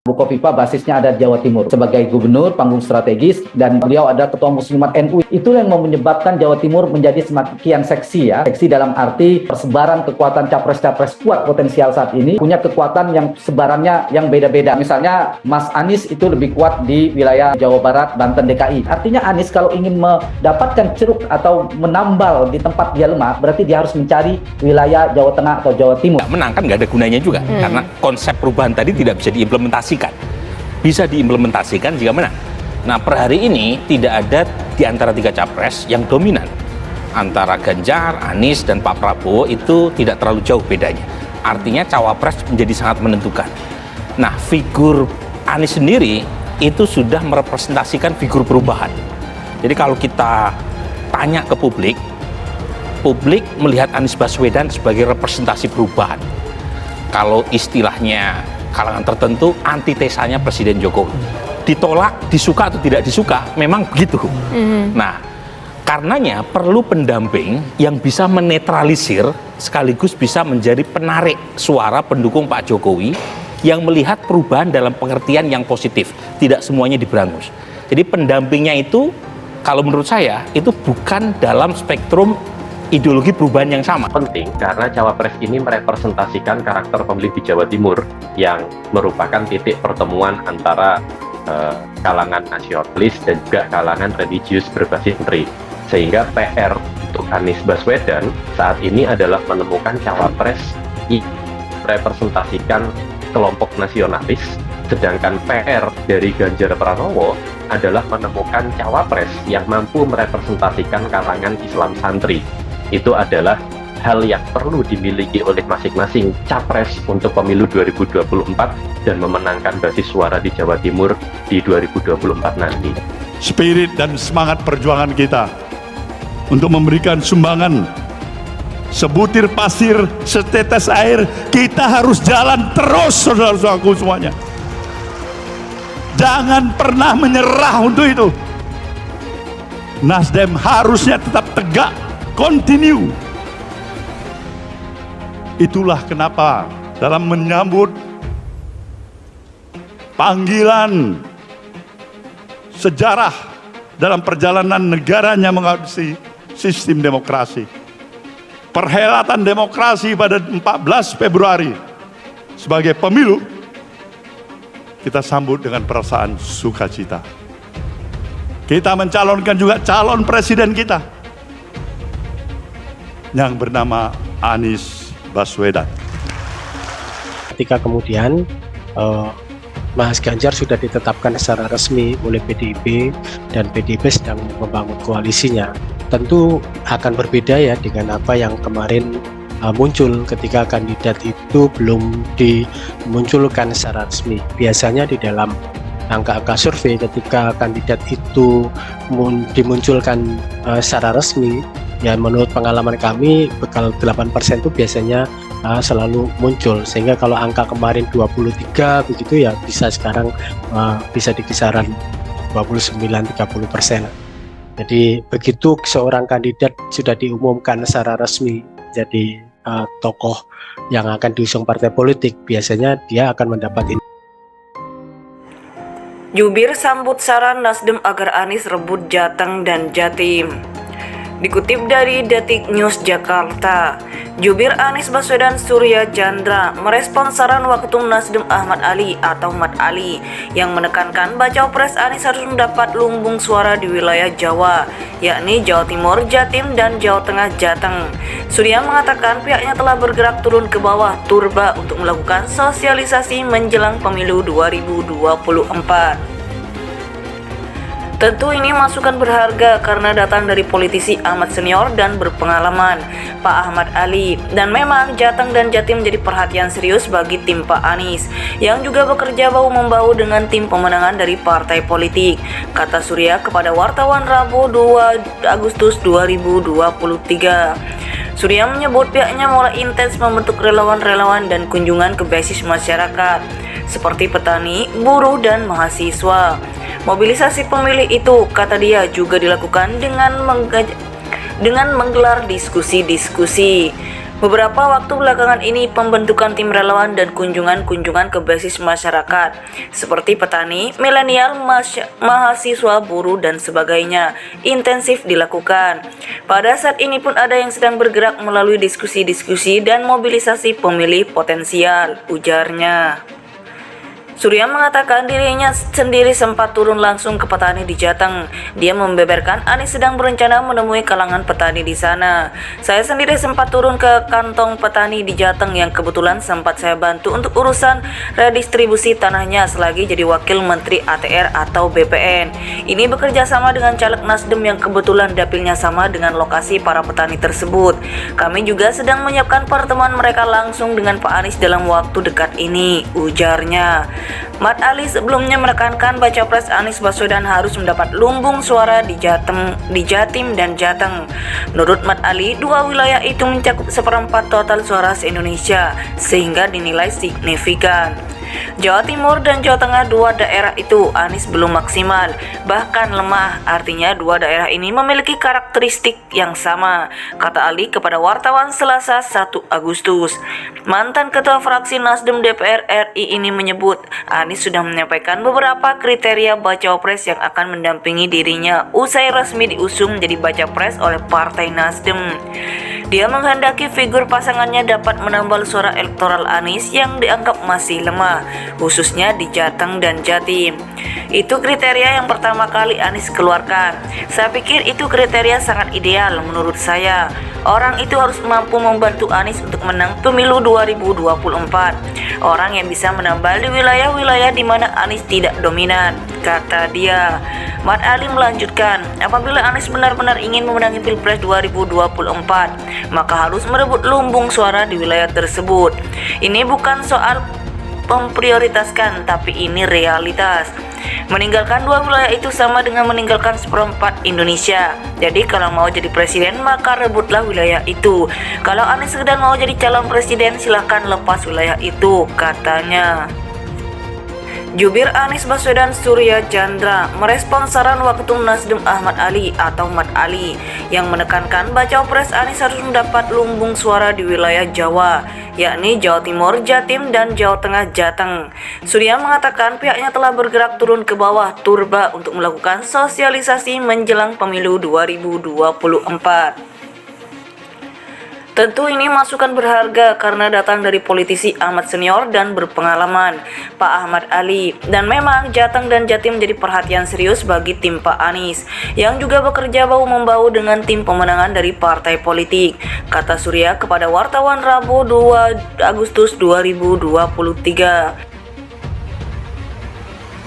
Bukoviva basisnya ada di Jawa Timur sebagai gubernur panggung strategis dan beliau ada ketua muslimat NU. Itu yang menyebabkan Jawa Timur menjadi semakin seksi ya. Seksi dalam arti persebaran kekuatan capres-capres kuat potensial saat ini punya kekuatan yang sebarannya yang beda-beda. Misalnya Mas Anies itu lebih kuat di wilayah Jawa Barat, Banten, DKI. Artinya Anies kalau ingin mendapatkan ceruk atau menambal di tempat dia lemah, berarti dia harus mencari wilayah Jawa Tengah atau Jawa Timur. Menang kan nggak ada gunanya juga karena konsep perubahan tadi tidak bisa diimplementasikan. Bisa diimplementasikan jika menang. Nah, per hari ini tidak ada di antara tiga capres yang dominan. Antara Ganjar, Anies, dan Pak Prabowo itu tidak terlalu jauh bedanya. Artinya cawapres menjadi sangat menentukan. Nah, figur Anies sendiri itu sudah merepresentasikan figur perubahan. Jadi kalau kita tanya ke publik melihat Anies Baswedan sebagai representasi perubahan. Kalau istilahnya kalangan tertentu, antitesanya Presiden Jokowi. Ditolak, disuka atau tidak disuka, memang begitu. Nah, karenanya perlu pendamping yang bisa menetralisir sekaligus bisa menjadi penarik suara pendukung Pak Jokowi yang melihat perubahan dalam pengertian yang positif, tidak semuanya diberangus. Jadi pendampingnya itu, kalau menurut saya, itu bukan dalam spektrum ideologi perubahan yang sama. Penting karena cawapres ini merepresentasikan karakter pemilih di Jawa Timur yang merupakan titik pertemuan antara kalangan nasionalis dan juga kalangan religius berbasis menteri. Sehingga PR untuk Anies Baswedan saat ini adalah menemukan cawapres yang merepresentasikan kelompok nasionalis, sedangkan PR dari Ganjar Pranowo adalah menemukan cawapres yang mampu merepresentasikan kalangan Islam santri. Itu adalah hal yang perlu dimiliki oleh masing-masing capres untuk pemilu 2024 dan memenangkan basis suara di Jawa Timur di 2024 nanti. Spirit dan semangat perjuangan kita untuk memberikan sumbangan sebutir pasir, setetes air, kita harus jalan terus, saudara-saudaraku semuanya. Jangan pernah menyerah untuk itu. Nasdem harusnya tetap tegak, continue. Itulah kenapa dalam menyambut panggilan sejarah dalam perjalanan negaranya mengadopsi sistem demokrasi, perhelatan demokrasi pada 14 Februari sebagai pemilu, kita sambut dengan perasaan sukacita. Kita mencalonkan juga calon presiden kita yang bernama Anies Baswedan. Ketika kemudian Mas Ganjar sudah ditetapkan secara resmi oleh PDIP dan PDIP sedang membangun koalisinya, tentu akan berbeda ya dengan apa yang kemarin muncul ketika kandidat itu belum dimunculkan secara resmi. Biasanya di dalam angka-angka survei ketika kandidat itu dimunculkan secara resmi, ya menurut pengalaman kami bekal 8% itu biasanya selalu muncul, sehingga kalau angka kemarin 23 begitu ya bisa sekarang bisa di kisaran 29-30%. Jadi begitu seorang kandidat sudah diumumkan secara resmi jadi tokoh yang akan diusung partai politik, biasanya dia akan mendapat ini. Jubir sambut saran Nasdem agar Anies rebut Jateng dan Jatim. Dikutip dari Detik News Jakarta, Jubir Anies Baswedan Surya Chandra merespons saran Waketum Nasdem Ahmad Ali atau Mat Ali yang menekankan bacawa pres Anies harus mendapat lumbung suara di wilayah Jawa, yakni Jawa Timur, Jatim, dan Jawa Tengah Jateng. Surya mengatakan pihaknya telah bergerak turun ke bawah turba untuk melakukan sosialisasi menjelang pemilu 2024. Tentu ini masukan berharga karena datang dari politisi amat senior dan berpengalaman, Pak Ahmad Ali. Dan memang Jateng dan Jatim menjadi perhatian serius bagi tim Pak Anies, yang juga bekerja bahu-membahu dengan tim pemenangan dari partai politik, kata Surya kepada wartawan Rabu 2 Agustus 2023. Surya menyebut pihaknya mulai intens membentuk relawan-relawan dan kunjungan ke basis masyarakat, seperti petani, buruh, dan mahasiswa. Mobilisasi pemilih itu, kata dia, juga dilakukan dengan menggelar diskusi-diskusi. Beberapa waktu belakangan ini pembentukan tim relawan dan kunjungan-kunjungan ke basis masyarakat seperti petani, milenial, mahasiswa, buruh, dan sebagainya intensif dilakukan. Pada saat ini pun ada yang sedang bergerak melalui diskusi-diskusi dan mobilisasi pemilih potensial, ujarnya. Surya mengatakan dirinya sendiri sempat turun langsung ke petani di Jateng. Dia membeberkan Anies sedang berencana menemui kalangan petani di sana. Saya sendiri sempat turun ke kantong petani di Jateng yang kebetulan sempat saya bantu untuk urusan redistribusi tanahnya selagi jadi Wakil Menteri ATR atau BPN. Ini bekerja sama dengan caleg Nasdem yang kebetulan dapilnya sama dengan lokasi para petani tersebut. Kami juga sedang menyiapkan pertemuan mereka langsung dengan Pak Anies dalam waktu dekat ini, ujarnya. Mat Ali sebelumnya menekankan baca pres Anies Baswedan harus mendapat lumbung suara di Jatim dan Jateng. Menurut Mat Ali, dua wilayah itu mencakup 1/4 total suara se-Indonesia sehingga dinilai signifikan. Jawa Timur dan Jawa Tengah, dua daerah itu Anies belum maksimal, bahkan lemah. Artinya dua daerah ini memiliki karakteristik yang sama, kata Ali kepada wartawan Selasa 1 Agustus. Mantan Ketua Fraksi Nasdem DPR RI ini menyebut Anies sudah menyampaikan beberapa kriteria baca pres yang akan mendampingi dirinya usai resmi diusung menjadi baca pres oleh Partai Nasdem. Dia menghendaki figur pasangannya dapat menambal suara elektoral Anies yang dianggap masih lemah, khususnya di Jateng dan Jatim. Itu kriteria yang pertama kali Anies keluarkan. Saya pikir itu kriteria sangat ideal menurut saya. Orang itu harus mampu membantu Anies untuk menang pemilu 2024. Orang yang bisa menambal di wilayah-wilayah di mana Anies tidak dominan, kata dia. Mat Ali melanjutkan, apabila Anies benar-benar ingin memenangi Pilpres 2024, maka harus merebut lumbung suara di wilayah tersebut. Ini bukan soal memprioritaskan, tapi ini realitas. Meninggalkan dua wilayah itu sama dengan meninggalkan 1/4 Indonesia. Jadi kalau mau jadi presiden maka rebutlah wilayah itu. Kalau Anies sekedar mau jadi calon presiden silahkan lepas wilayah itu, katanya. Jubir Anies Baswedan Surya Chandra merespon saran Waketum Nasdem Ahmad Ali atau Mat Ali yang menekankan baca pres Anies harus mendapat lumbung suara di wilayah Jawa, yakni Jawa Timur, Jatim, dan Jawa Tengah Jateng. Surya mengatakan pihaknya telah bergerak turun ke bawah turba untuk melakukan sosialisasi menjelang pemilu 2024. Tentu ini masukan berharga karena datang dari politisi amat senior dan berpengalaman, Pak Ahmad Ali. Dan memang Jateng dan Jatim menjadi perhatian serius bagi tim Pak Anies, yang juga bekerja bahu-membahu dengan tim pemenangan dari partai politik, kata Surya kepada wartawan Rabu 2 Agustus 2023.